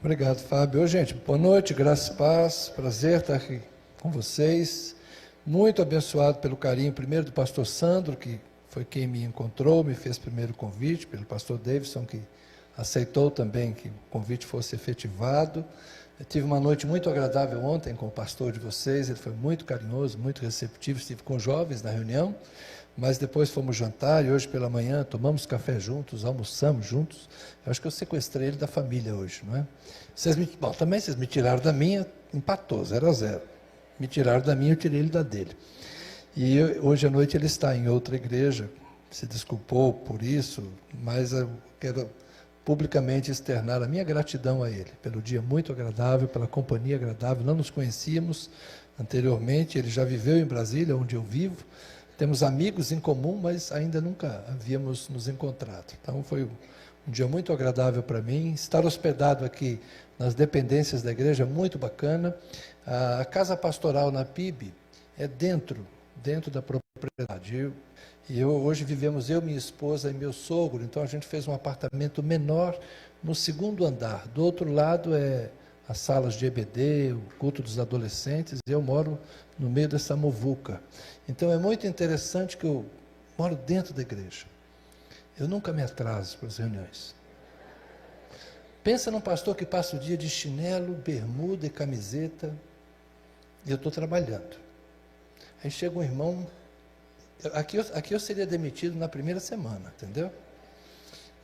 Obrigado, Fábio. Ô, gente, boa noite, graça e paz, prazer estar aqui com vocês. Muito abençoado pelo carinho, primeiro do pastor Sandro, que foi quem me encontrou, me fez primeiro o convite, pelo pastor Davidson, que aceitou também que o convite fosse efetivado. Eu tive uma noite muito agradável ontem com o pastor de vocês, ele foi muito carinhoso, muito receptivo, estive com jovens na reunião, mas depois fomos jantar e hoje pela manhã tomamos café juntos, almoçamos juntos. Eu acho que eu sequestrei ele da família hoje, não é? Também vocês me tiraram da minha, empatou, 0-0. Me tiraram da minha, eu tirei ele da dele. E hoje à noite ele está em outra igreja, se desculpou por isso, mas eu quero publicamente externar a minha gratidão a ele, pelo dia muito agradável, pela companhia agradável. Não nos conhecíamos anteriormente, ele já viveu em Brasília, onde eu vivo, temos amigos em comum, mas ainda nunca havíamos nos encontrado. Então foi um dia muito agradável para mim, estar hospedado aqui nas dependências da igreja, muito bacana. A casa pastoral na PIB é dentro da propriedade. Hoje vivemos eu, minha esposa e meu sogro, então a gente fez um apartamento menor no segundo andar. Do outro lado é as salas de EBD, o culto dos adolescentes, e eu moro no meio dessa muvuca. Então é muito interessante que eu moro dentro da igreja. Eu nunca me atraso para as reuniões. Pensa num pastor que passa o dia de chinelo, bermuda e camiseta, e eu estou trabalhando. Aí chega um irmão, aqui eu seria demitido na primeira semana, entendeu?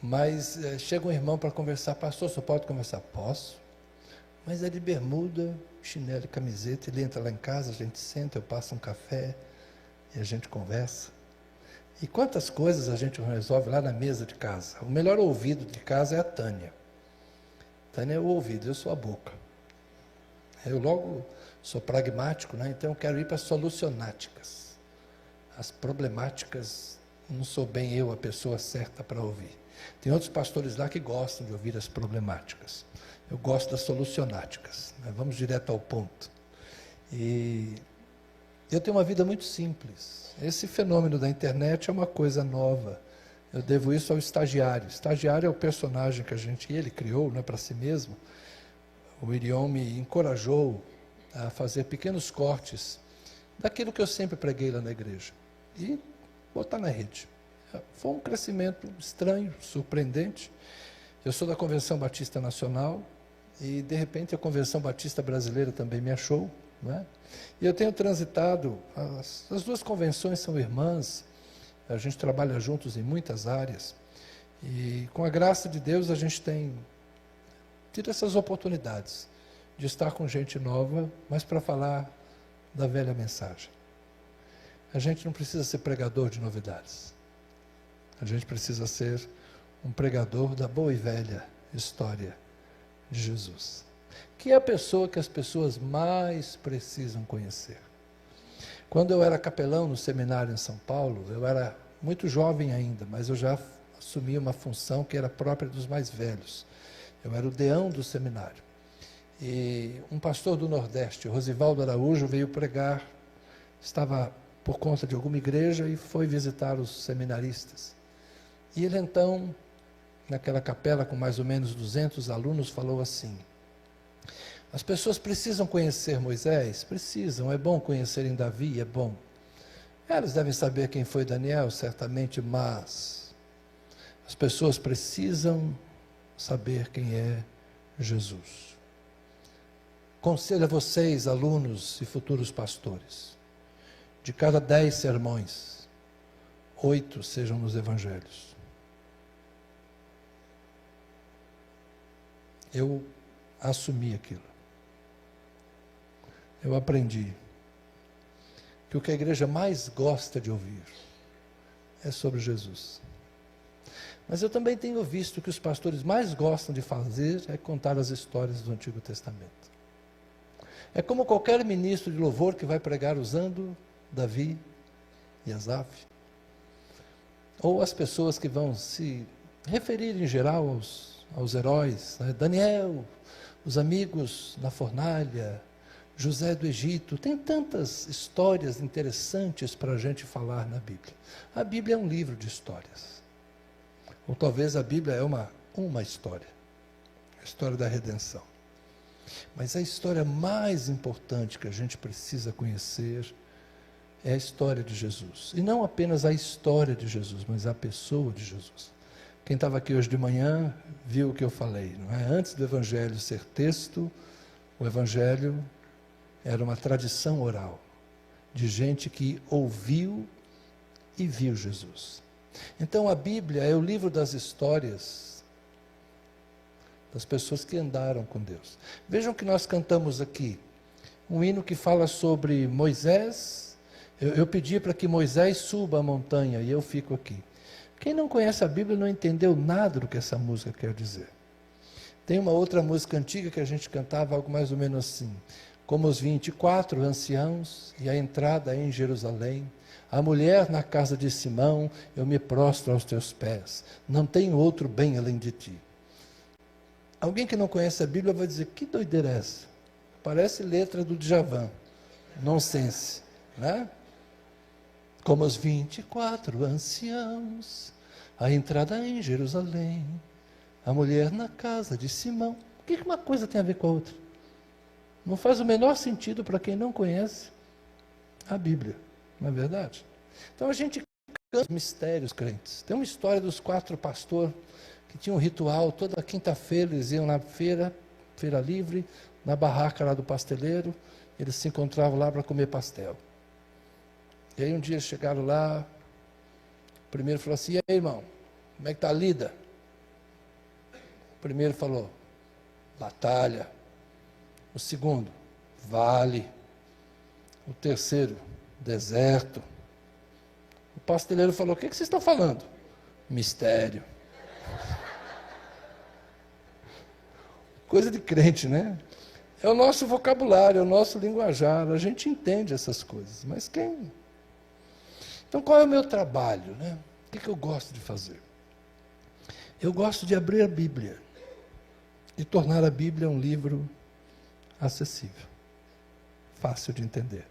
Mas chega um irmão para conversar, pastor, só pode conversar? Posso. Mas é de bermuda, chinelo e camiseta, ele entra lá em casa, a gente senta, eu passo um café e a gente conversa. E quantas coisas a gente resolve lá na mesa de casa. O melhor ouvido de casa é a Tânia. Tânia é o ouvido, eu sou a boca. Eu logo sou pragmático, né? Então eu quero ir para as solucionáticas. As problemáticas, não sou bem eu a pessoa certa para ouvir. Tem outros pastores lá que gostam de ouvir as problemáticas. Eu gosto das solucionáticas, né? Vamos direto ao ponto. E eu tenho uma vida muito simples. Esse fenômeno da internet é uma coisa nova. Eu devo isso ao estagiário. O estagiário é o personagem que ele criou, não é para si mesmo. O Irion me encorajou a fazer pequenos cortes daquilo que eu sempre preguei lá na igreja e botar na rede. Foi um crescimento estranho, surpreendente. Eu sou da Convenção Batista Nacional e, de repente, a Convenção Batista Brasileira também me achou, né? E eu tenho transitado, as duas convenções são irmãs, a gente trabalha juntos em muitas áreas e, com a graça de Deus, a gente tem tido essas oportunidades de estar com gente nova, mas para falar da velha mensagem. A gente não precisa ser pregador de novidades. A gente precisa ser um pregador da boa e velha história de Jesus, que é a pessoa que as pessoas mais precisam conhecer. Quando eu era capelão no seminário em São Paulo, eu era muito jovem ainda, mas eu já assumi uma função que era própria dos mais velhos. Eu era o deão do seminário. E um pastor do Nordeste, Rosivaldo Araújo, veio pregar, estava por conta de alguma igreja e foi visitar os seminaristas. E ele então, naquela capela com mais ou menos 200 alunos, falou assim: as pessoas precisam conhecer Moisés? Precisam, é bom conhecerem Davi, é bom. Elas devem saber quem foi Daniel, certamente, mas as pessoas precisam saber quem é Jesus. Conselho a vocês, alunos e futuros pastores, de cada 10 sermões, 8 sejam nos evangelhos. Eu assumi aquilo. Eu aprendi que o que a igreja mais gosta de ouvir é sobre Jesus. Mas eu também tenho visto que os pastores mais gostam de fazer é contar as histórias do Antigo Testamento. É como qualquer ministro de louvor que vai pregar usando Davi e Asaf. Ou as pessoas que vão se referir em geral aos heróis, né? Daniel, os amigos na fornalha, José do Egito. Tem tantas histórias interessantes para a gente falar na Bíblia. A Bíblia é um livro de histórias. Ou talvez a Bíblia é uma história. A história da redenção. Mas a história mais importante que a gente precisa conhecer é a história de Jesus. E não apenas a história de Jesus, mas a pessoa de Jesus. Quem estava aqui hoje de manhã viu o que eu falei, não é? Antes do Evangelho ser texto, o Evangelho era uma tradição oral, de gente que ouviu e viu Jesus. Então a Bíblia é o livro das histórias das pessoas que andaram com Deus. Vejam que nós cantamos aqui um hino que fala sobre Moisés. Eu pedi para que Moisés suba a montanha e eu fico aqui. Quem não conhece a Bíblia não entendeu nada do que essa música quer dizer. Tem uma outra música antiga que a gente cantava algo mais ou menos assim: como os 24 anciãos e a entrada em Jerusalém, a mulher na casa de Simão, eu me prostro aos teus pés, não tenho outro bem além de ti. Alguém que não conhece a Bíblia vai dizer: que doideira é essa? Parece letra do Djavan, nonsense, né? Como os 24 anciãos, a entrada em Jerusalém, a mulher na casa de Simão. O que uma coisa tem a ver com a outra? Não faz o menor sentido para quem não conhece a Bíblia, não é verdade? Então a gente canta os mistérios crentes. Tem uma história dos 4 pastores que tinham um ritual, toda quinta-feira eles iam na feira livre, na barraca lá do pasteleiro, eles se encontravam lá para comer pastel. E aí um dia eles chegaram lá, o primeiro falou assim: e aí, irmão, como é que está a lida? O primeiro falou: batalha. O segundo: vale. O terceiro: deserto. O pasteleiro falou: o que vocês estão falando? Mistério. Coisa de crente, né? É o nosso vocabulário, é o nosso linguajar, a gente entende essas coisas, mas quem... Então, qual é o meu trabalho, né? O que eu gosto de fazer? Eu gosto de abrir a Bíblia e tornar a Bíblia um livro acessível, fácil de entender.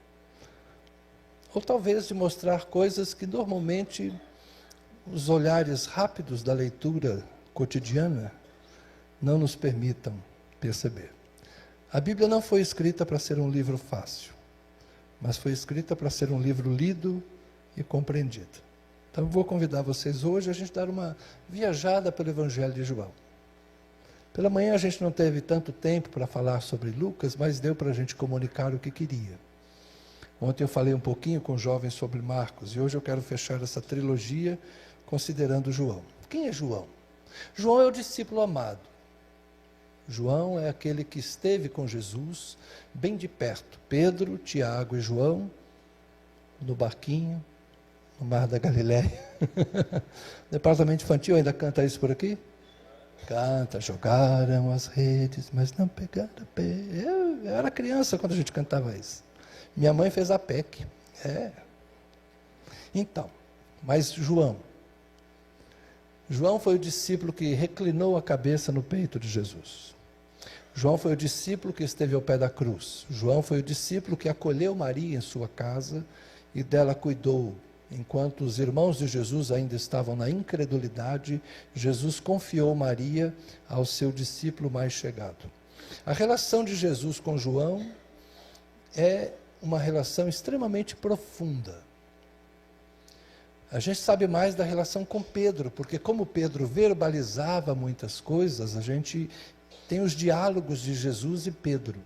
Ou talvez de mostrar coisas que normalmente os olhares rápidos da leitura cotidiana não nos permitam perceber. A Bíblia não foi escrita para ser um livro fácil, mas foi escrita para ser um livro lido e compreendido. Então, eu vou convidar vocês hoje a gente dar uma viajada pelo Evangelho de João. Pela manhã a gente não teve tanto tempo para falar sobre Lucas, mas deu para a gente comunicar o que queria. Ontem eu falei um pouquinho com os jovens sobre Marcos, e hoje eu quero fechar essa trilogia considerando João. Quem é João? João é o discípulo amado. João é aquele que esteve com Jesus bem de perto. Pedro, Tiago e João, no barquinho, no Mar da Galileia. Departamento infantil ainda canta isso por aqui? Canta: jogaram as redes, mas não pegaram pé. Eu era criança quando a gente cantava isso. Minha mãe fez a PEC. Então, mas João foi o discípulo que reclinou a cabeça no peito de Jesus. João foi o discípulo que esteve ao pé da cruz. João foi o discípulo que acolheu Maria em sua casa e dela cuidou. Enquanto os irmãos de Jesus ainda estavam na incredulidade, Jesus confiou Maria ao seu discípulo mais chegado. A relação de Jesus com João é uma relação extremamente profunda. A gente sabe mais da relação com Pedro, porque como Pedro verbalizava muitas coisas, a gente tem os diálogos de Jesus e Pedro.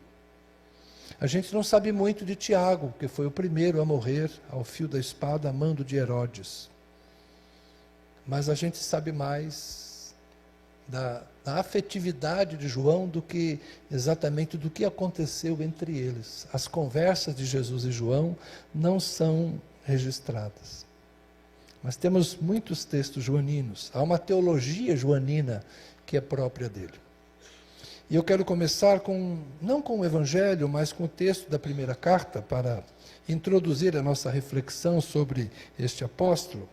A gente não sabe muito de Tiago, que foi o primeiro a morrer ao fio da espada a mando de Herodes. Mas a gente sabe mais da afetividade de João do que exatamente do que aconteceu entre eles. As conversas de Jesus e João não são registradas. Mas temos muitos textos joaninos. Há uma teologia joanina que é própria dele. E eu quero começar não com o Evangelho, mas com o texto da primeira carta, para introduzir a nossa reflexão sobre este apóstolo.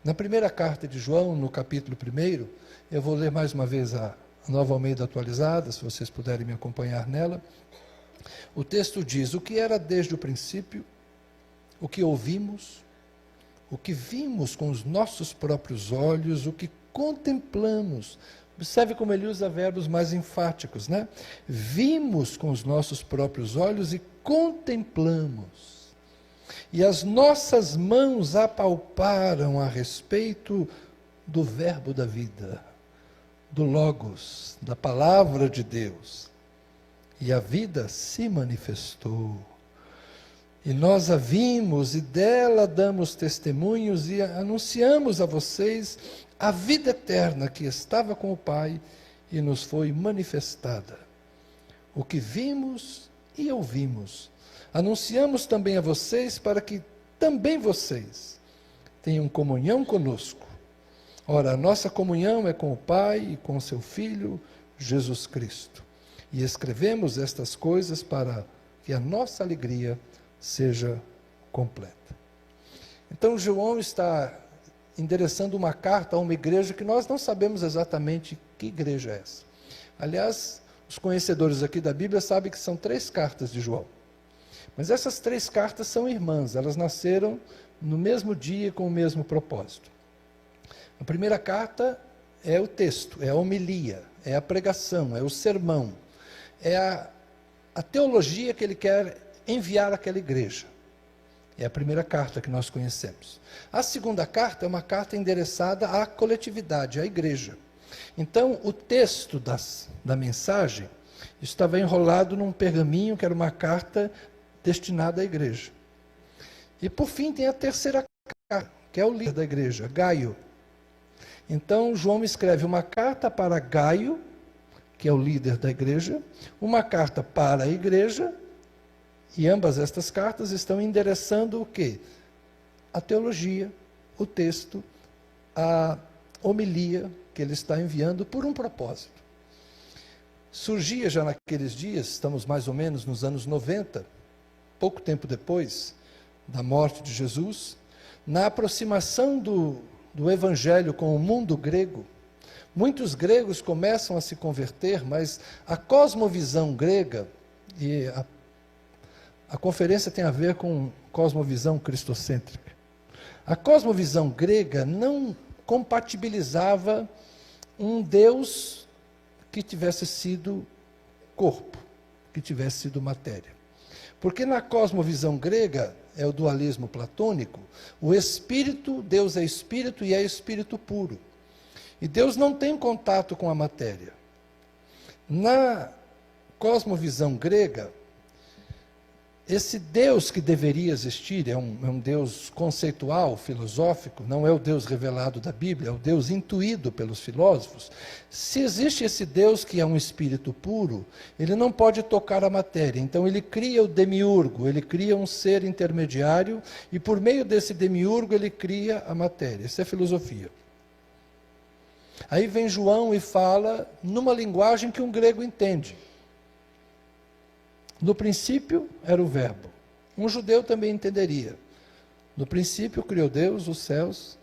Na primeira carta de João, no capítulo 1, eu vou ler mais uma vez a Nova Almeida atualizada, se vocês puderem me acompanhar nela. O texto diz: o que era desde o princípio, o que ouvimos, o que vimos com os nossos próprios olhos, o que contemplamos Observe como ele usa verbos mais enfáticos, né? Vimos com os nossos próprios olhos e contemplamos. E as nossas mãos apalparam a respeito do verbo da vida, do Logos, da palavra de Deus. E a vida se manifestou. E nós a vimos e dela damos testemunhos e anunciamos a vocês a vida eterna que estava com o Pai e nos foi manifestada. O que vimos e ouvimos, anunciamos também a vocês para que também vocês tenham comunhão conosco. Ora, a nossa comunhão é com o Pai e com seu Filho, Jesus Cristo. E escrevemos estas coisas para que a nossa alegria seja completa. Então, João está endereçando uma carta a uma igreja que nós não sabemos exatamente que igreja é essa. Aliás, os conhecedores aqui da Bíblia sabem que são 3 cartas de João. Mas essas 3 cartas são irmãs, elas nasceram no mesmo dia com o mesmo propósito. A primeira carta é o texto, é a homilia, é a pregação, é o sermão, é a teologia que ele quer enviar àquela igreja. É a primeira carta que nós conhecemos. A segunda carta é uma carta endereçada à coletividade, à igreja. Então, o texto da mensagem estava enrolado num pergaminho que era uma carta destinada à igreja. E, por fim, tem a terceira carta, que é o líder da igreja, Gaio. Então, João escreve uma carta para Gaio, que é o líder da igreja, uma carta para a igreja. E ambas estas cartas estão endereçando o quê? A teologia, o texto, a homilia que ele está enviando por um propósito. Surgia já naqueles dias, estamos mais ou menos nos anos 90, pouco tempo depois da morte de Jesus, na aproximação do evangelho com o mundo grego, muitos gregos começam a se converter, mas a cosmovisão grega, e a conferência tem a ver com cosmovisão cristocêntrica. A cosmovisão grega não compatibilizava um Deus que tivesse sido corpo, que tivesse sido matéria. Porque na cosmovisão grega, é o dualismo platônico, o espírito, Deus é espírito e é espírito puro. E Deus não tem contato com a matéria. Na cosmovisão grega, esse Deus que deveria existir, é um Deus conceitual, filosófico, não é o Deus revelado da Bíblia, é o Deus intuído pelos filósofos. Se existe esse Deus que é um espírito puro, ele não pode tocar a matéria. Então ele cria o demiurgo, ele cria um ser intermediário, e por meio desse demiurgo ele cria a matéria. Isso é filosofia. Aí vem João e fala numa linguagem que um grego entende. No princípio era o verbo. Um judeu também entenderia. No princípio criou Deus os céus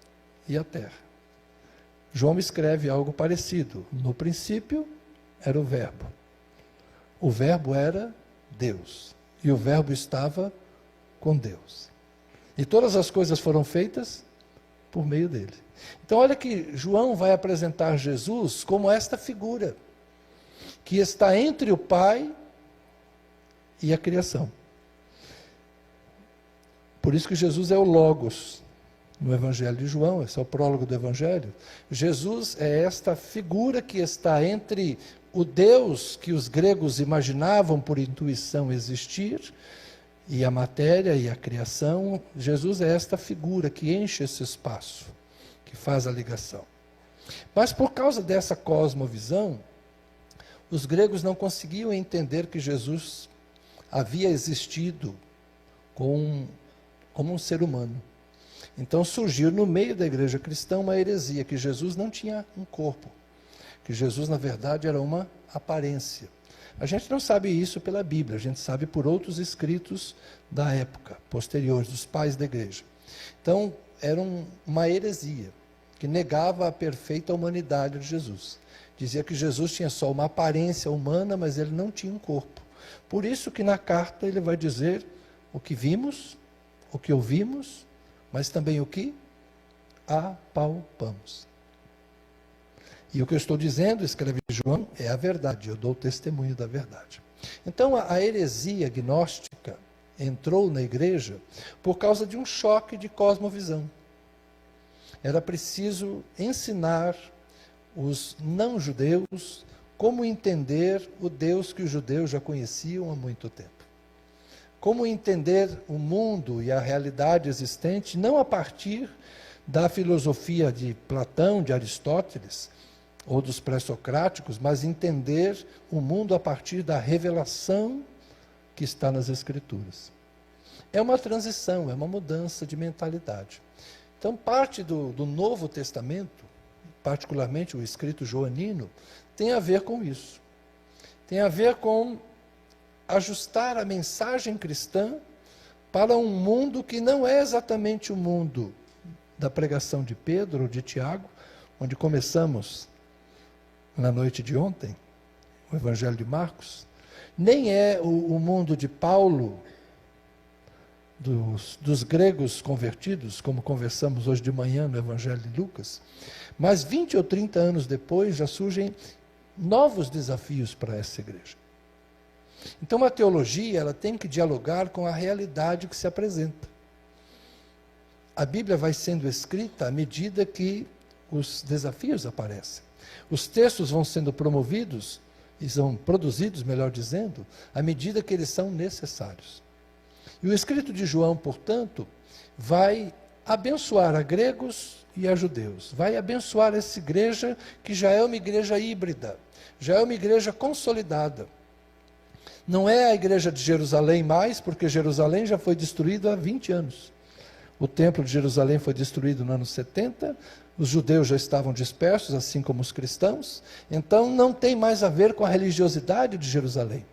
e a terra. João escreve algo parecido. No princípio era o verbo. O verbo era Deus. E o verbo estava com Deus. E todas as coisas foram feitas por meio dele. Então olha que João vai apresentar Jesus como esta figura, que está entre o Pai e a criação. Por isso que Jesus é o Logos no Evangelho de João, esse é o prólogo do Evangelho. Jesus é esta figura que está entre o Deus que os gregos imaginavam por intuição existir, e a matéria e a criação. Jesus é esta figura que enche esse espaço, que faz a ligação. Mas por causa dessa cosmovisão, os gregos não conseguiam entender que Jesus havia existido como um ser humano. Então surgiu no meio da igreja cristã uma heresia, que Jesus não tinha um corpo, que Jesus na verdade era uma aparência. A gente não sabe isso pela Bíblia, a gente sabe por outros escritos da época, posteriores, dos pais da igreja. Então era uma heresia, que negava a perfeita humanidade de Jesus. Dizia que Jesus tinha só uma aparência humana, mas ele não tinha um corpo. Por isso que na carta ele vai dizer o que vimos, o que ouvimos, mas também o que apalpamos. E o que eu estou dizendo, escreve João, é a verdade, eu dou testemunho da verdade. Então a heresia gnóstica entrou na igreja por causa de um choque de cosmovisão. Era preciso ensinar os não-judeus como entender o Deus que os judeus já conheciam há muito tempo. Como entender o mundo e a realidade existente, não a partir da filosofia de Platão, de Aristóteles, ou dos pré-socráticos, mas entender o mundo a partir da revelação que está nas Escrituras. É uma transição, é uma mudança de mentalidade. Então, parte do Novo Testamento, particularmente o escrito joanino, tem a ver com isso. Tem a ver com ajustar a mensagem cristã para um mundo que não é exatamente o mundo da pregação de Pedro ou de Tiago, onde começamos na noite de ontem, o Evangelho de Marcos, nem é o mundo de Paulo, dos gregos convertidos, como conversamos hoje de manhã no Evangelho de Lucas, mas 20 ou 30 anos depois já surgem novos desafios para essa igreja. Então a teologia ela tem que dialogar com a realidade que se apresenta. A Bíblia vai sendo escrita à medida que os desafios aparecem. Os textos vão sendo promovidos, e são produzidos, melhor dizendo, à medida que eles são necessários. E o escrito de João, portanto, vai abençoar a gregos e a judeus. Vai abençoar essa igreja que já é uma igreja híbrida, já é uma igreja consolidada. Não é a igreja de Jerusalém mais, porque Jerusalém já foi destruída há 20 anos. O templo de Jerusalém foi destruído no ano 70, os judeus já estavam dispersos, assim como os cristãos, então não tem mais a ver com a religiosidade de Jerusalém.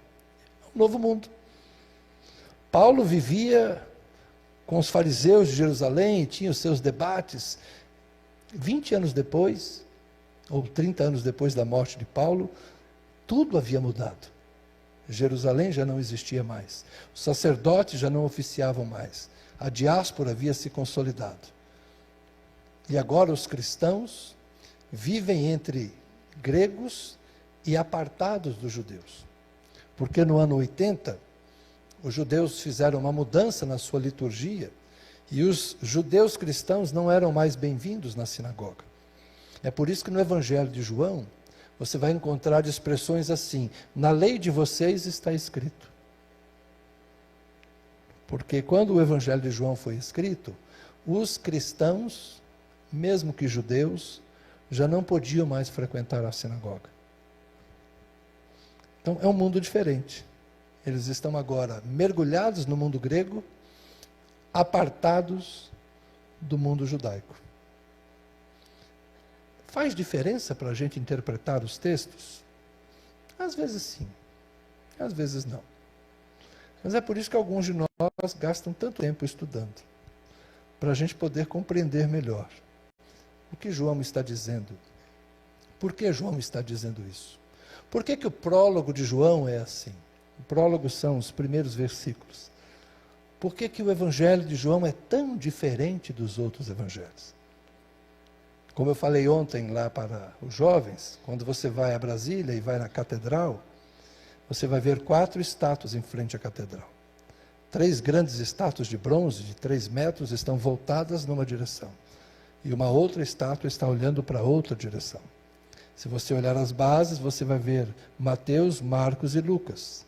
É um novo mundo. Paulo vivia com os fariseus de Jerusalém, tinha os seus debates. 20 anos depois, ou 30 anos depois da morte de Paulo, tudo havia mudado. Jerusalém já não existia mais. Os sacerdotes já não oficiavam mais. A diáspora havia se consolidado. E agora os cristãos vivem entre gregos e apartados dos judeus. Porque no ano 80, os judeus fizeram uma mudança na sua liturgia e os judeus cristãos não eram mais bem-vindos na sinagoga. É por isso que no Evangelho de João, você vai encontrar expressões assim: na lei de vocês está escrito. Porque quando o Evangelho de João foi escrito, os cristãos, mesmo que judeus, já não podiam mais frequentar a sinagoga. Então é um mundo diferente. Eles estão agora mergulhados no mundo grego, apartados do mundo judaico. Faz diferença para a gente interpretar os textos? Às vezes sim, às vezes não. Mas é por isso que alguns de nós gastam tanto tempo estudando, para a gente poder compreender melhor o que João está dizendo. Por que João está dizendo isso? Por que o prólogo de João é assim? O prólogo são os primeiros versículos. Por que o Evangelho de João é tão diferente dos outros evangelhos? Como eu falei ontem lá para os jovens, quando você vai a Brasília e vai na catedral, você vai ver 4 estátuas em frente à catedral. 3 grandes estátuas de bronze de 3 metros estão voltadas numa direção. E uma outra estátua está olhando para outra direção. Se você olhar as bases, você vai ver Mateus, Marcos e Lucas,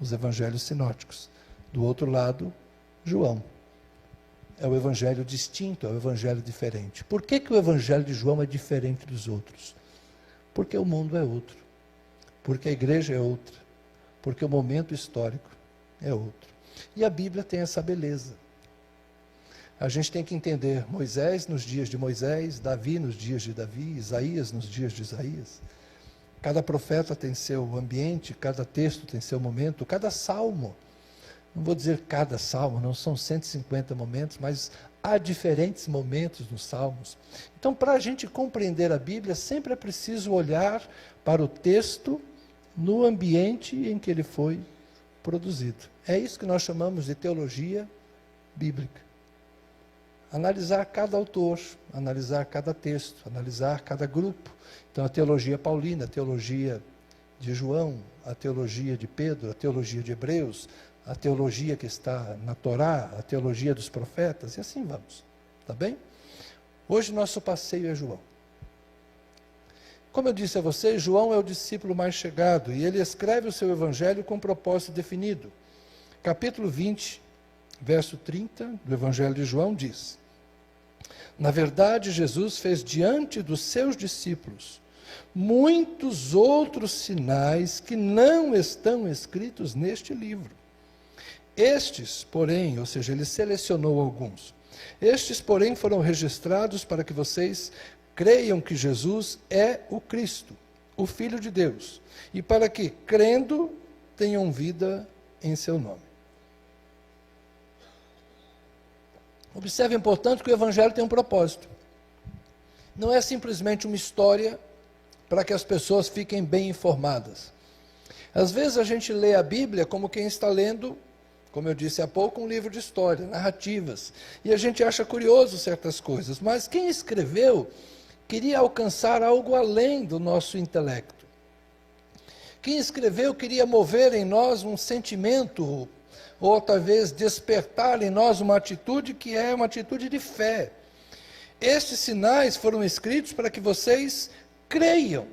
os evangelhos sinóticos. Do outro lado, João. É o evangelho distinto, é o evangelho diferente. Por que o evangelho de João é diferente dos outros? Porque o mundo é outro. Porque a igreja é outra. Porque o momento histórico é outro. E a Bíblia tem essa beleza. A gente tem que entender Moisés nos dias de Moisés, Davi nos dias de Davi, Isaías nos dias de Isaías. Cada profeta tem seu ambiente, cada texto tem seu momento, cada salmo. Não vou dizer cada salmo, não são 150 momentos, mas há diferentes momentos nos salmos. Então, para a gente compreender a Bíblia, sempre é preciso olhar para o texto no ambiente em que ele foi produzido. É isso que nós chamamos de teologia bíblica. analisar cada autor, analisar cada texto, analisar cada grupo. Então, a teologia paulina, a teologia de João, a teologia de Pedro, a teologia de Hebreus, a teologia que está na Torá, a teologia dos profetas, e assim vamos. Tá bem? Hoje nosso passeio é João. Como eu disse a vocês, João é o discípulo mais chegado, e ele escreve o seu evangelho com um propósito definido. Capítulo 20, verso 30 do evangelho de João diz: na verdade, Jesus fez diante dos seus discípulos muitos outros sinais que não estão escritos neste livro. Estes, porém, ou seja, ele selecionou alguns. Estes, porém, foram registrados para que vocês creiam que Jesus é o Cristo, o Filho de Deus, e para que, crendo, tenham vida em seu nome. Observem, portanto, que o Evangelho tem um propósito. Não é simplesmente uma história para que as pessoas fiquem bem informadas. Às vezes a gente lê a Bíblia como quem está lendo, como eu disse há pouco, um livro de história, narrativas, e a gente acha curioso certas coisas, mas quem escreveu queria alcançar algo além do nosso intelecto. Quem escreveu queria mover em nós um sentimento, ou talvez despertar em nós uma atitude que é uma atitude de fé. Estes sinais foram escritos para que vocês creiam.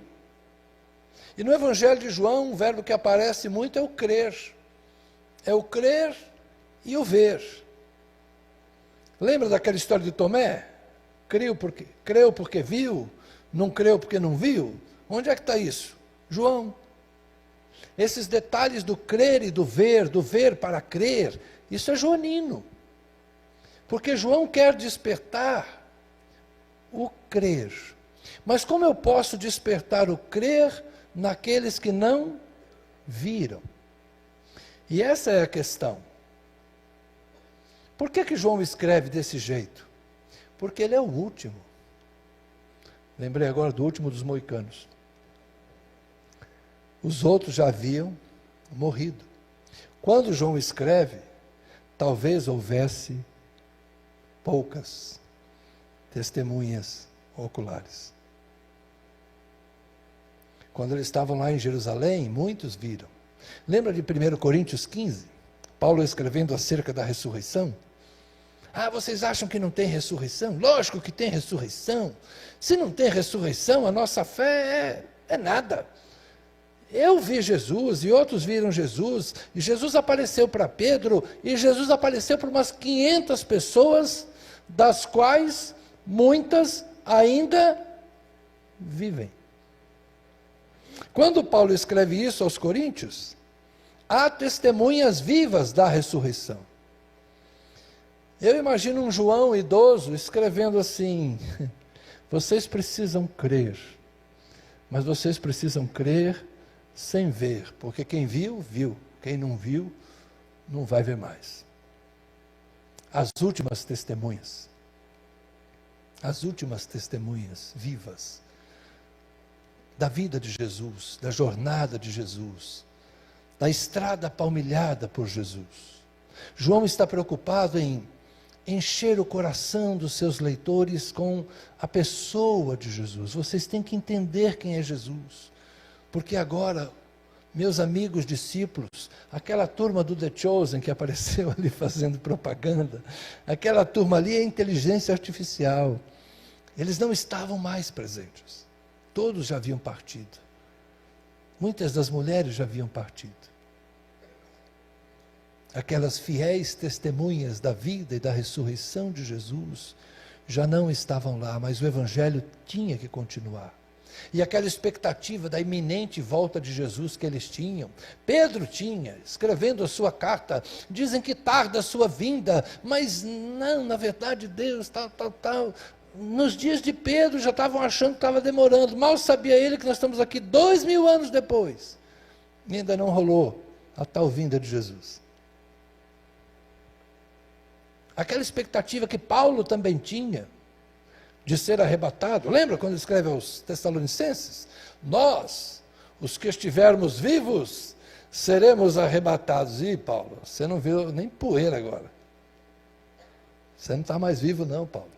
E no Evangelho de João, um verbo que aparece muito é o crer. É o crer e o ver. Lembra daquela história de Tomé? Creu porque viu, não creu porque não viu? Onde é que está isso? João. Esses detalhes do crer e do ver para crer, isso é joanino. Porque João quer despertar o crer. Mas como eu posso despertar o crer naqueles que não viram? E essa é a questão. Por que João escreve desse jeito? Porque ele é o último. Lembrei agora do último dos moicanos. Os outros já haviam morrido. Quando João escreve, talvez houvesse poucas testemunhas oculares. Quando eles estavam lá em Jerusalém, muitos viram. Lembra de 1 Coríntios 15? Paulo escrevendo acerca da ressurreição? Ah, vocês acham que não tem ressurreição? Lógico que tem ressurreição. Se não tem ressurreição, a nossa fé é nada. Eu vi Jesus e outros viram Jesus, e Jesus apareceu para Pedro, e Jesus apareceu para umas 500 pessoas, das quais muitas ainda vivem. Quando Paulo escreve isso aos Coríntios, há testemunhas vivas da ressurreição. Eu imagino um João idoso escrevendo assim: vocês precisam crer, mas vocês precisam crer sem ver, porque quem viu, viu, quem não viu, não vai ver mais. As últimas testemunhas vivas da vida de Jesus, da jornada de Jesus, da estrada palmilhada por Jesus. João está preocupado em encher o coração dos seus leitores com a pessoa de Jesus. Vocês têm que entender quem é Jesus. Porque agora, meus amigos discípulos, aquela turma do The Chosen que apareceu ali fazendo propaganda, aquela turma ali é inteligência artificial. Eles não estavam mais presentes. Todos já haviam partido. Muitas das mulheres já haviam partido. Aquelas fiéis testemunhas da vida e da ressurreição de Jesus já não estavam lá, mas o Evangelho tinha que continuar. E aquela expectativa da iminente volta de Jesus que eles tinham, Pedro tinha, escrevendo a sua carta, dizem que tarda a sua vinda, mas não, na verdade Deus, tal. Nos dias de Pedro já estavam achando que estava demorando, mal sabia ele que nós estamos aqui 2000 anos depois, e ainda não rolou a tal vinda de Jesus. Aquela expectativa que Paulo também tinha, de ser arrebatado. Lembra quando escreve aos Tessalonicenses? Nós, os que estivermos vivos, seremos arrebatados. Ih, Paulo, você não viu nem poeira agora. Você não está mais vivo não, Paulo.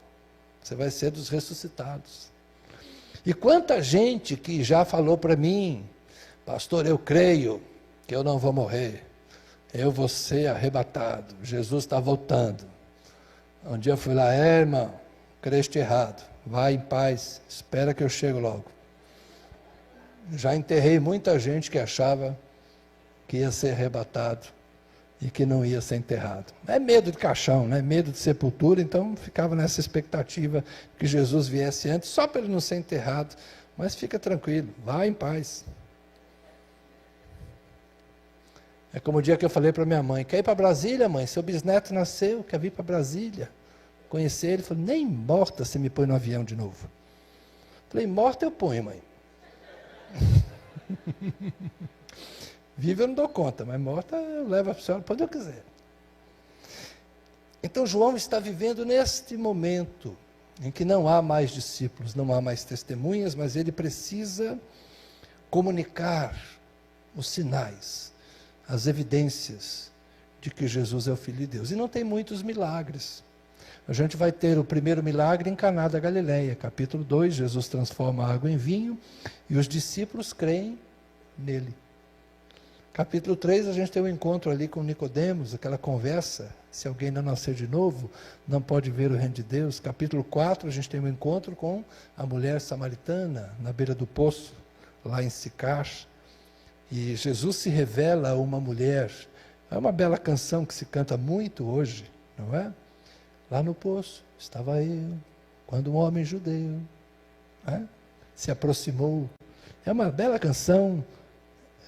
Você vai ser dos ressuscitados. E quanta gente que já falou para mim, pastor, eu creio que eu não vou morrer. Eu vou ser arrebatado. Jesus está voltando. Um dia eu fui lá, irmão, creste errado. Vai em paz, espera que eu chego logo. Já enterrei muita gente que achava que ia ser arrebatado e que não ia ser enterrado. É medo de caixão, né? Medo de sepultura, então ficava nessa expectativa que Jesus viesse antes, só para ele não ser enterrado. Mas fica tranquilo, vá em paz. É como o dia que eu falei para minha mãe, quer ir para Brasília, mãe? Seu bisneto nasceu, quer vir para Brasília. Conhecer ele, falou, nem morta você me põe no avião de novo. Falei, morta eu ponho, mãe. Viva eu não dou conta, mas morta eu levo a senhora para onde eu quiser. Então João está vivendo neste momento, em que não há mais discípulos, não há mais testemunhas, mas ele precisa comunicar os sinais, as evidências de que Jesus é o Filho de Deus. E não tem muitos milagres. A gente vai ter o primeiro milagre em Caná da Galileia, capítulo 2, Jesus transforma a água em vinho e os discípulos creem nele. Capítulo 3, a gente tem um encontro ali com Nicodemos, aquela conversa, se alguém não nascer de novo, não pode ver o reino de Deus. Capítulo 4, a gente tem um encontro com a mulher samaritana, na beira do poço, lá em Sicar. E Jesus se revela a uma mulher. É uma bela canção que se canta muito hoje, não é? Lá no poço estava eu, quando um homem judeu se aproximou. É uma bela canção,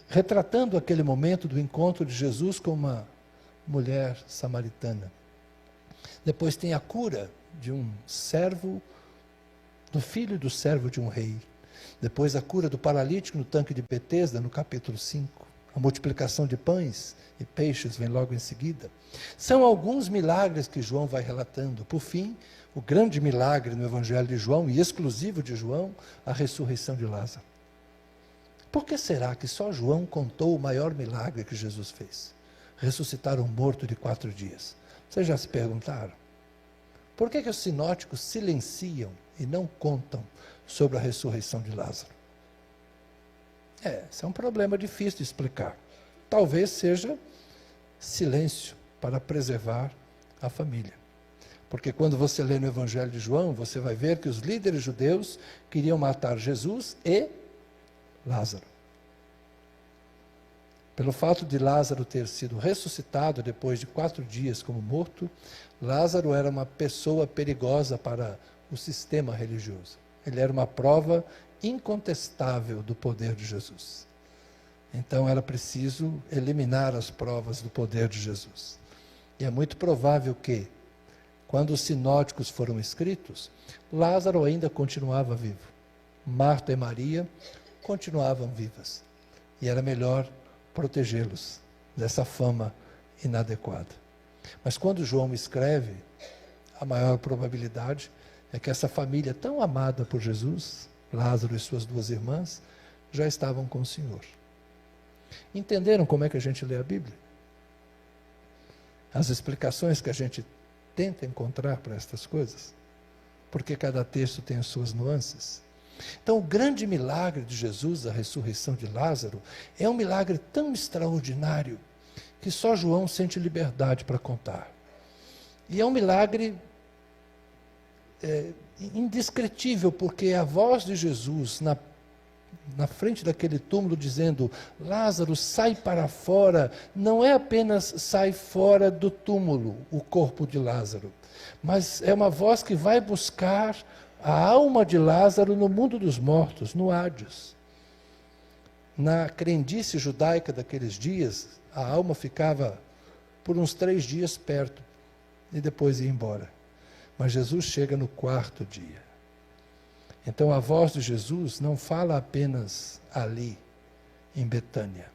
retratando aquele momento do encontro de Jesus com uma mulher samaritana. Depois tem a cura de um servo, do filho do servo de um rei. Depois a cura do paralítico no tanque de Betesda, no capítulo 5. A multiplicação de pães e peixes vem logo em seguida. São alguns milagres que João vai relatando. Por fim, o grande milagre no Evangelho de João, e exclusivo de João, a ressurreição de Lázaro. Por que será que só João contou o maior milagre que Jesus fez? Ressuscitar um morto de 4 dias. Vocês já se perguntaram? Por que os sinóticos silenciam e não contam sobre a ressurreição de Lázaro? Esse é um problema difícil de explicar. Talvez seja silêncio para preservar a família. Porque quando você lê no Evangelho de João, você vai ver que os líderes judeus queriam matar Jesus e Lázaro. Pelo fato de Lázaro ter sido ressuscitado depois de 4 dias como morto, Lázaro era uma pessoa perigosa para o sistema religioso. Ele era uma prova incontestável do poder de Jesus. Então era preciso eliminar as provas do poder de Jesus. E é muito provável que, quando os sinóticos foram escritos, Lázaro ainda continuava vivo. Marta e Maria continuavam vivas. E era melhor protegê-los dessa fama inadequada. Mas quando João escreve, a maior probabilidade é que essa família tão amada por Jesus, Lázaro e suas 2 irmãs, já estavam com o Senhor. Entenderam como é que a gente lê a Bíblia? As explicações que a gente tenta encontrar para estas coisas? Porque cada texto tem as suas nuances. Então, o grande milagre de Jesus, a ressurreição de Lázaro, é um milagre tão extraordinário que só João sente liberdade para contar. E é um milagre indescritível, porque a voz de Jesus na frente daquele túmulo dizendo, Lázaro, sai para fora, não é apenas sai fora do túmulo o corpo de Lázaro, mas é uma voz que vai buscar a alma de Lázaro no mundo dos mortos, no Hades. Na crendice judaica daqueles dias, a alma ficava por uns 3 dias perto e depois ia embora. Mas Jesus chega no 4º dia. Então a voz de Jesus não fala apenas ali, em Betânia.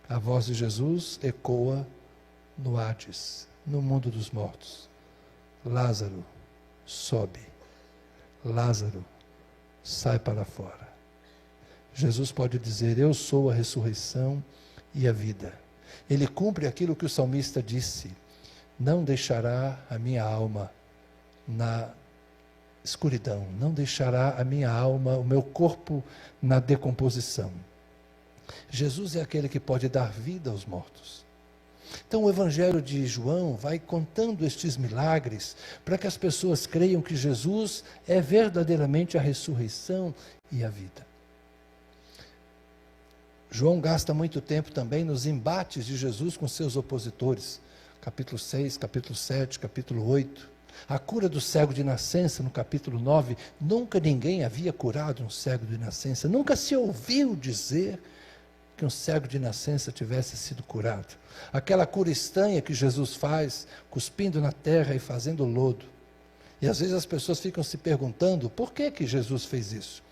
A voz de Jesus ecoa no Hades, no mundo dos mortos. Lázaro, sobe. Lázaro, sai para fora. Jesus pode dizer, eu sou a ressurreição e a vida. Ele cumpre aquilo que o salmista disse, não deixará a minha alma na escuridão, não deixará a minha alma, o meu corpo na decomposição. Jesus é aquele que pode dar vida aos mortos. Então o Evangelho de João vai contando estes milagres para que as pessoas creiam que Jesus é verdadeiramente a ressurreição e a vida. João gasta muito tempo também nos embates de Jesus com seus opositores. Capítulo 6, capítulo 7, capítulo 8. A cura do cego de nascença, no capítulo 9. Nunca ninguém havia curado um cego de nascença. Nunca se ouviu dizer que um cego de nascença tivesse sido curado. Aquela cura estranha que Jesus faz, cuspindo na terra e fazendo lodo. E às vezes as pessoas ficam se perguntando, por que que Jesus fez isso?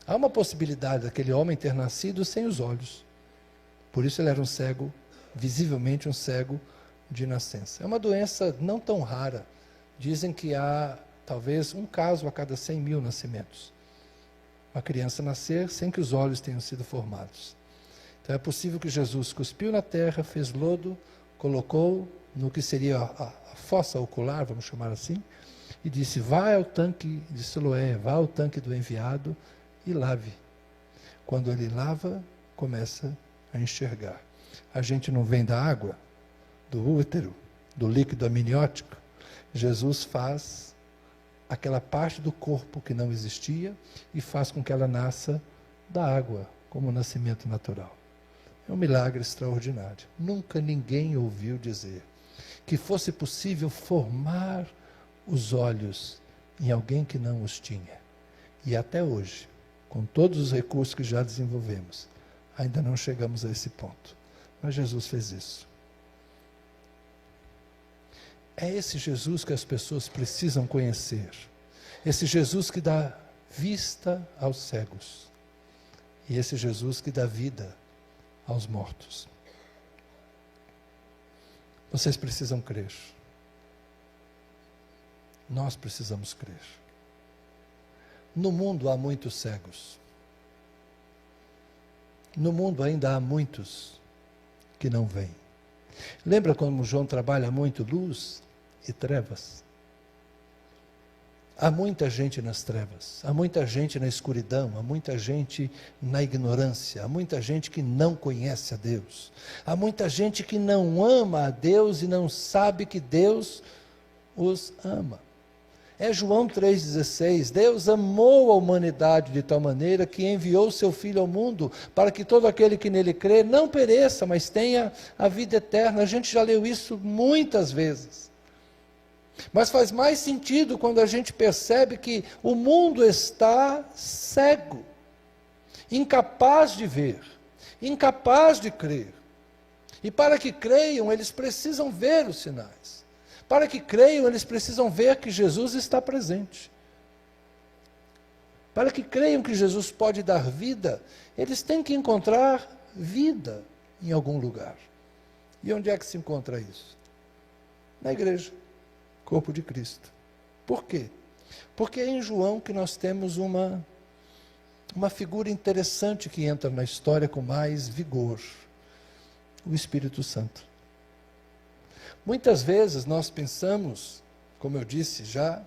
Há uma possibilidade daquele homem ter nascido sem os olhos. Por isso ele era um cego, visivelmente um cego de nascença. É uma doença não tão rara. Dizem que há talvez um caso a cada 100 mil nascimentos. Uma criança nascer sem que os olhos tenham sido formados. Então é possível que Jesus cuspiu na terra, fez lodo, colocou no que seria a fossa ocular, vamos chamar assim, e disse, vá ao tanque de Siloé, vá ao tanque do enviado e lave. Quando ele lava, começa a enxergar. A gente não vem da água, do útero, do líquido amniótico. Jesus faz aquela parte do corpo que não existia e faz com que ela nasça da água, como o nascimento natural. É um milagre extraordinário. Nunca ninguém ouviu dizer que fosse possível formar os olhos em alguém que não os tinha. E até hoje, com todos os recursos que já desenvolvemos, ainda não chegamos a esse ponto. Mas Jesus fez isso. É esse Jesus que as pessoas precisam conhecer. Esse Jesus que dá vista aos cegos. E esse Jesus que dá vida aos mortos. Vocês precisam crer. Nós precisamos crer. No mundo há muitos cegos. No mundo ainda há muitos que não veem. Lembra como João trabalha muito luz e trevas? Há muita gente nas trevas, há muita gente na escuridão, há muita gente na ignorância, há muita gente que não conhece a Deus, há muita gente que não ama a Deus e não sabe que Deus os ama. É João 3,16, Deus amou a humanidade de tal maneira que enviou seu Filho ao mundo para que todo aquele que nele crê não pereça, mas tenha a vida eterna. A gente já leu isso muitas vezes. Mas faz mais sentido quando a gente percebe que o mundo está cego, incapaz de ver, incapaz de crer. E para que creiam, eles precisam ver os sinais. Para que creiam, eles precisam ver que Jesus está presente. Para que creiam que Jesus pode dar vida, eles têm que encontrar vida em algum lugar. E onde é que se encontra isso? Na igreja. Corpo de Cristo. Por quê? Porque é em João que nós temos uma figura interessante que entra na história com mais vigor. O Espírito Santo. Muitas vezes nós pensamos, como eu disse já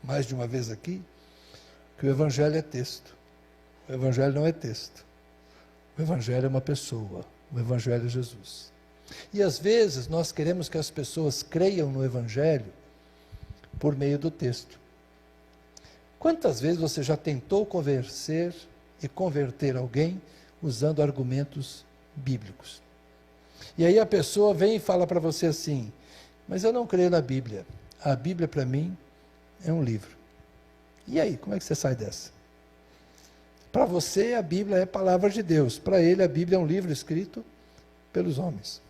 mais de uma vez aqui, que o Evangelho é texto. O Evangelho não é texto. O Evangelho é uma pessoa. O Evangelho é Jesus. E às vezes nós queremos que as pessoas creiam no Evangelho por meio do texto. Quantas vezes você já tentou convencer e converter alguém usando argumentos bíblicos? E aí a pessoa vem e fala para você assim, mas eu não creio na Bíblia. A Bíblia para mim é um livro. E aí, como é que você sai dessa? Para você a Bíblia é a palavra de Deus. Para ele a Bíblia é um livro escrito pelos homens.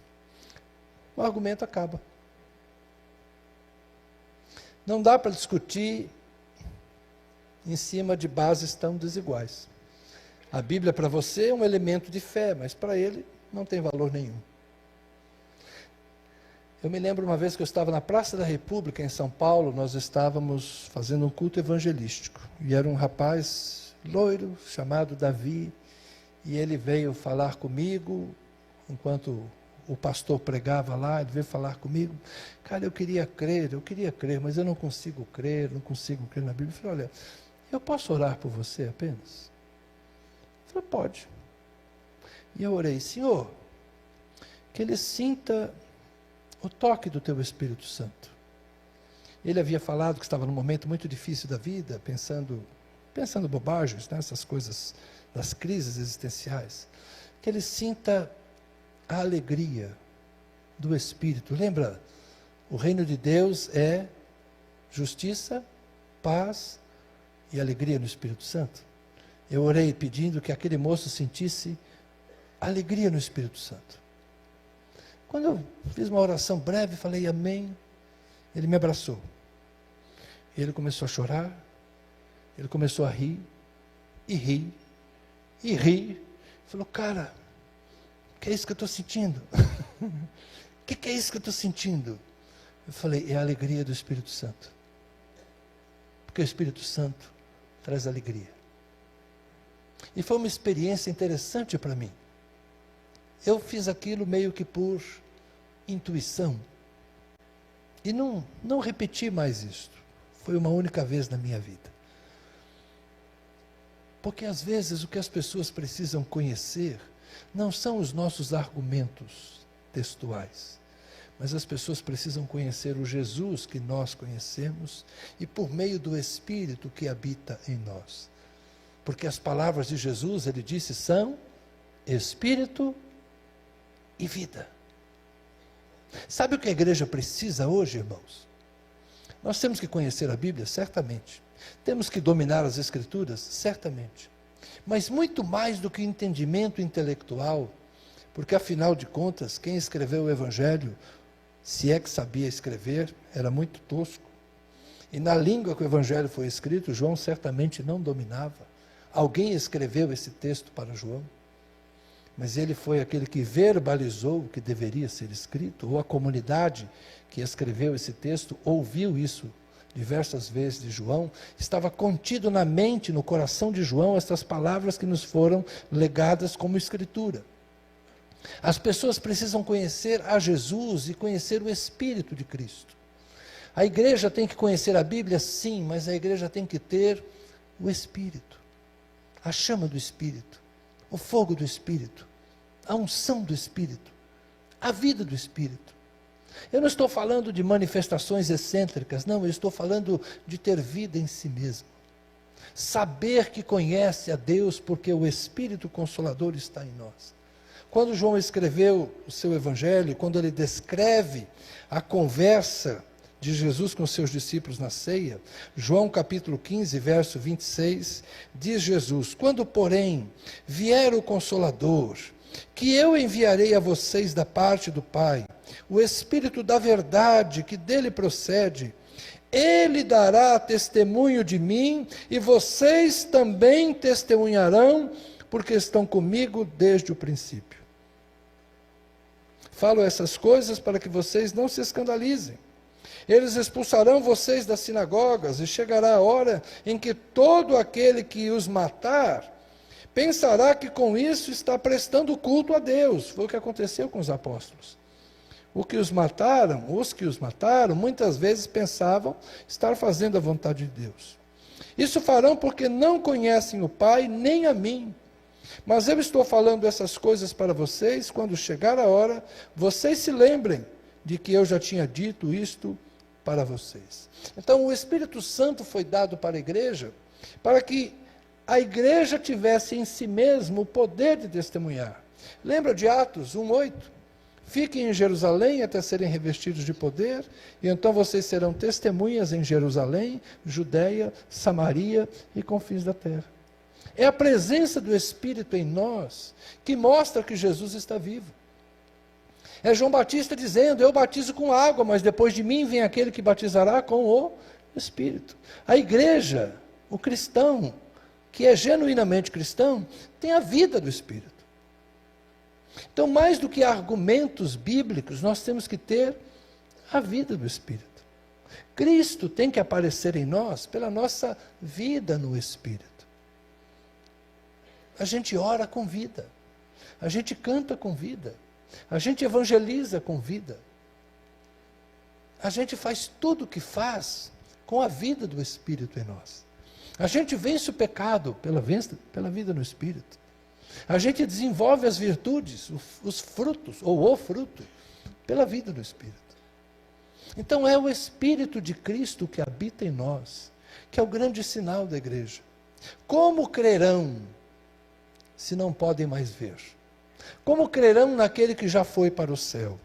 O argumento acaba. Não dá para discutir em cima de bases tão desiguais. A Bíblia para você é um elemento de fé, mas para ele não tem valor nenhum. Eu me lembro uma vez que eu estava na Praça da República, em São Paulo, nós estávamos fazendo um culto evangelístico. E era um rapaz loiro, chamado Davi, e ele veio falar comigo, enquanto o pastor pregava lá, ele veio falar comigo. Cara, eu queria crer, mas eu não consigo crer na Bíblia. Eu falei, olha, eu posso orar por você apenas? Ele falou, pode. E eu orei, Senhor, que ele sinta o toque do teu Espírito Santo. Ele havia falado que estava num momento muito difícil da vida, pensando bobagens, né, essas coisas das crises existenciais. Que ele sinta a alegria do Espírito. Lembra, o reino de Deus é justiça, paz e alegria no Espírito Santo. Eu orei pedindo que aquele moço sentisse alegria no Espírito Santo. Quando eu fiz uma oração breve, falei amém, ele me abraçou. Ele começou a chorar, ele começou a rir, e rir, e rir. Falou, cara, o que é isso que eu estou sentindo? O que é isso que eu estou sentindo? Eu falei, é a alegria do Espírito Santo. Porque o Espírito Santo traz alegria. E foi uma experiência interessante para mim. Eu fiz aquilo meio que por intuição. E não repeti mais isto. Foi uma única vez na minha vida. Porque às vezes o que as pessoas precisam conhecer não são os nossos argumentos textuais, mas as pessoas precisam conhecer o Jesus que nós conhecemos e por meio do Espírito que habita em nós. Porque as palavras de Jesus, ele disse, são Espírito e vida. Sabe o que a igreja precisa hoje, irmãos? Nós temos que conhecer a Bíblia, certamente. Temos que dominar as Escrituras, certamente. Mas muito mais do que entendimento intelectual, porque afinal de contas, quem escreveu o Evangelho, se é que sabia escrever, era muito tosco. E na língua que o Evangelho foi escrito, João certamente não dominava. Alguém escreveu esse texto para João, mas ele foi aquele que verbalizou o que deveria ser escrito, ou a comunidade que escreveu esse texto ouviu isso diversas vezes de João, estava contido na mente, no coração de João, essas palavras que nos foram legadas como escritura. As pessoas precisam conhecer a Jesus e conhecer o Espírito de Cristo. A igreja tem que conhecer a Bíblia, sim, mas a igreja tem que ter o Espírito, a chama do Espírito, o fogo do Espírito, a unção do Espírito, a vida do Espírito. Eu não estou falando de manifestações excêntricas, não, eu estou falando de ter vida em si mesmo. Saber que conhece a Deus porque o Espírito Consolador está em nós. Quando João escreveu o seu Evangelho, quando ele descreve a conversa de Jesus com seus discípulos na ceia, João capítulo 15, verso 26, diz Jesus, quando porém vier o Consolador, que eu enviarei a vocês da parte do Pai, o Espírito da verdade que dele procede, ele dará testemunho de mim e vocês também testemunharão, porque estão comigo desde o princípio. Falo essas coisas para que vocês não se escandalizem. Eles expulsarão vocês das sinagogas e chegará a hora em que todo aquele que os matar pensará que com isso está prestando culto a Deus. Foi o que aconteceu com os apóstolos. Os que os mataram, muitas vezes pensavam estar fazendo a vontade de Deus. Isso farão porque não conhecem o Pai, nem a mim. Mas eu estou falando essas coisas para vocês, quando chegar a hora, vocês se lembrem de que eu já tinha dito isto para vocês. Então, o Espírito Santo foi dado para a igreja, para que a igreja tivesse em si mesmo o poder de testemunhar. Lembra de Atos 1:8? Fiquem em Jerusalém até serem revestidos de poder, e então vocês serão testemunhas em Jerusalém, Judeia, Samaria e confins da terra. É a presença do Espírito em nós que mostra que Jesus está vivo. É João Batista dizendo, eu batizo com água, mas depois de mim vem aquele que batizará com o Espírito. A igreja, o cristão, que é genuinamente cristão, tem a vida do Espírito. Então, mais do que argumentos bíblicos, nós temos que ter a vida do Espírito. Cristo tem que aparecer em nós pela nossa vida no Espírito. A gente ora com vida, a gente canta com vida, A gente evangeliza com vida. A gente faz tudo o que faz com a vida do Espírito em nós. A gente vence o pecado pela vida no Espírito. A gente desenvolve as virtudes, os frutos, ou o fruto, pela vida do Espírito. Então é o Espírito de Cristo que habita em nós, que é o grande sinal da igreja. Como crerão se não podem mais ver? Como crerão naquele que já foi para o céu?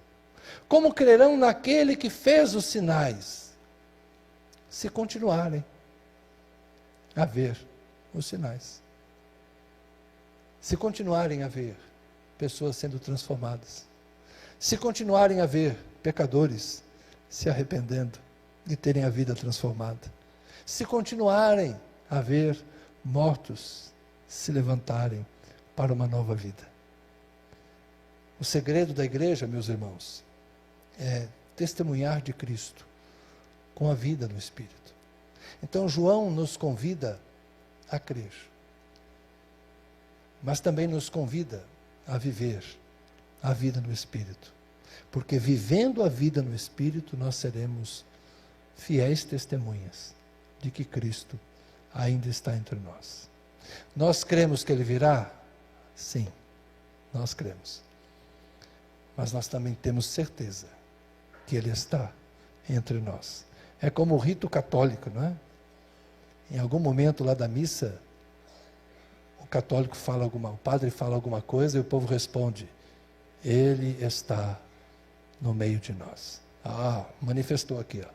Como crerão naquele que fez os sinais? Se continuarem a ver os sinais. Se continuarem a ver pessoas sendo transformadas. Se continuarem a ver pecadores se arrependendo e terem a vida transformada. Se continuarem a ver mortos se levantarem para uma nova vida. O segredo da igreja, meus irmãos, é testemunhar de Cristo com a vida no Espírito. Então João nos convida a crer, mas também nos convida a viver a vida no Espírito, porque vivendo a vida no Espírito nós seremos fiéis testemunhas de que Cristo ainda está entre nós. Nós cremos que Ele virá? Sim, nós cremos. Mas nós também temos certeza que Ele está entre nós. É como o rito católico, não é? Em algum momento lá da missa, o padre fala alguma coisa e o povo responde: Ele está no meio de nós. Manifestou aqui, ó.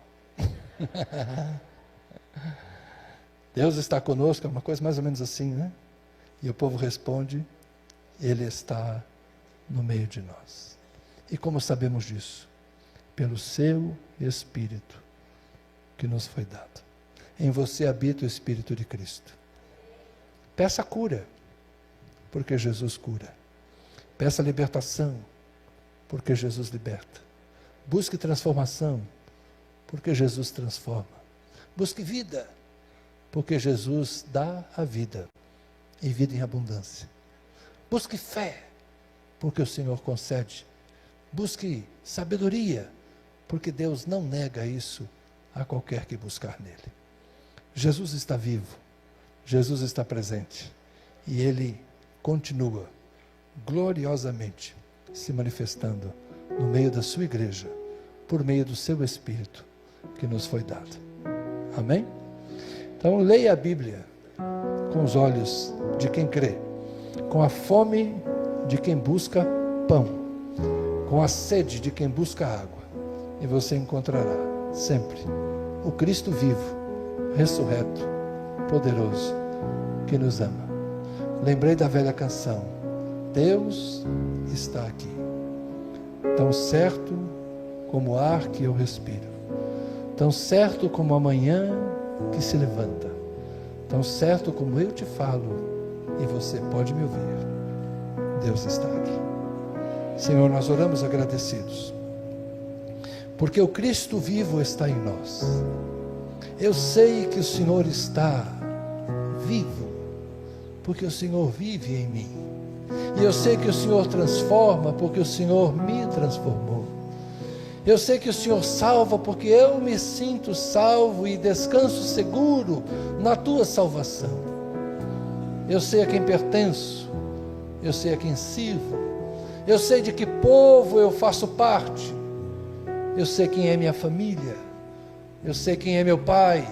Deus está conosco, é uma coisa mais ou menos assim, né? E o povo responde: Ele está no meio de nós. E como sabemos disso? Pelo seu Espírito que nos foi dado. Em você habita o Espírito de Cristo. Peça cura, porque Jesus cura. Peça libertação, porque Jesus liberta. Busque transformação, porque Jesus transforma. Busque vida, porque Jesus dá a vida, e vida em abundância. Busque fé, porque o Senhor concede. Busque sabedoria, porque Deus não nega isso a qualquer que buscar nele. Jesus está vivo, Jesus está presente, e Ele continua gloriosamente se manifestando no meio da sua igreja, por meio do seu Espírito que nos foi dado. Amém? Então leia a Bíblia com os olhos de quem crê, com a fome de quem busca pão, com a sede de quem busca água, e você encontrará sempre o Cristo vivo, ressurreto, poderoso, que nos ama. Lembrei da velha canção: Deus está aqui, tão certo como o ar que eu respiro, tão certo como a manhã que se levanta, tão certo como eu te falo e você pode me ouvir. Deus está aqui. Senhor, nós oramos agradecidos, porque o Cristo vivo está em nós. Eu sei que o Senhor está vivo, porque o Senhor vive em mim. E eu sei que o Senhor transforma, porque o Senhor me transformou. Eu sei que o Senhor salva, porque eu me sinto salvo e descanso seguro na tua salvação. Eu sei a quem pertenço, eu sei a quem sirvo, eu sei de que povo eu faço parte, eu sei quem é minha família, eu sei quem é meu pai,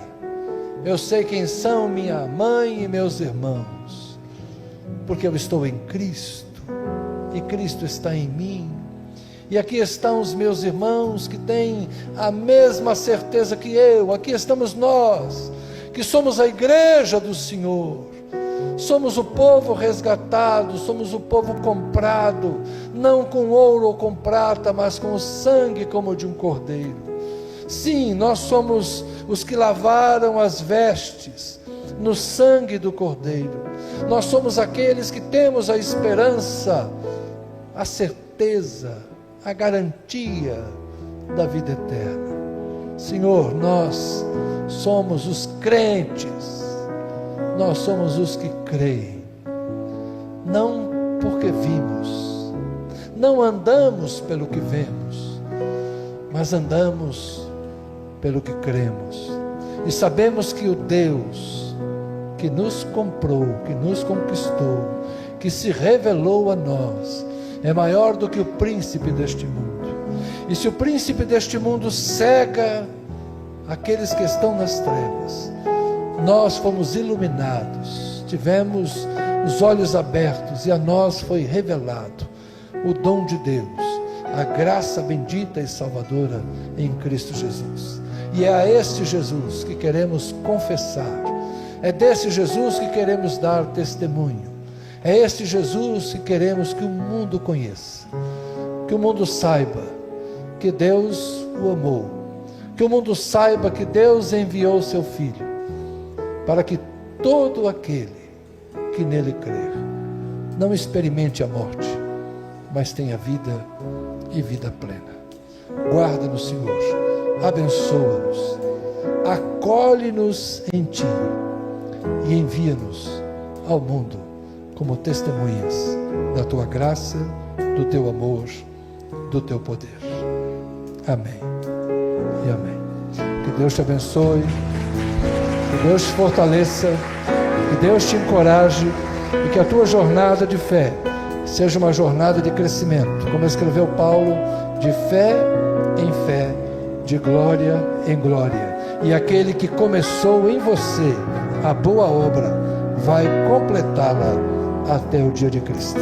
eu sei quem são minha mãe e meus irmãos, porque eu estou em Cristo, e Cristo está em mim. E aqui estão os meus irmãos que têm a mesma certeza que eu. Aqui estamos nós, que somos a igreja do Senhor. Somos o povo resgatado, somos o povo comprado, não com ouro ou com prata, mas com o sangue como de um cordeiro. Sim, nós somos os que lavaram as vestes no sangue do cordeiro. Nós somos aqueles que temos a esperança, a certeza, a garantia da vida eterna. Senhor, nós somos os crentes, nós somos os que creem, não porque vimos, não andamos pelo que vemos, mas andamos pelo que cremos. E sabemos que o Deus que nos comprou, que nos conquistou, que se revelou a nós, é maior do que o príncipe deste mundo. E se o príncipe deste mundo cega aqueles que estão nas trevas, nós fomos iluminados, tivemos os olhos abertos e a nós foi revelado o dom de Deus, a graça bendita e salvadora em Cristo Jesus. E é a este Jesus que queremos confessar, é desse Jesus que queremos dar testemunho, é este Jesus que queremos que o mundo conheça, que o mundo saiba que Deus o amou, que o mundo saiba que Deus enviou seu Filho, para que todo aquele que nele crer não experimente a morte, mas tenha vida e vida plena. Guarda-nos, Senhor, abençoa-nos, acolhe-nos em Ti e envia-nos ao mundo como testemunhas da Tua graça, do Teu amor, do Teu poder. Amém e amém. Que Deus te abençoe, que Deus te fortaleça, que Deus te encoraje e que a tua jornada de fé seja uma jornada de crescimento, como escreveu Paulo, de fé em fé, de glória em glória. E aquele que começou em você a boa obra vai completá-la até o dia de Cristo.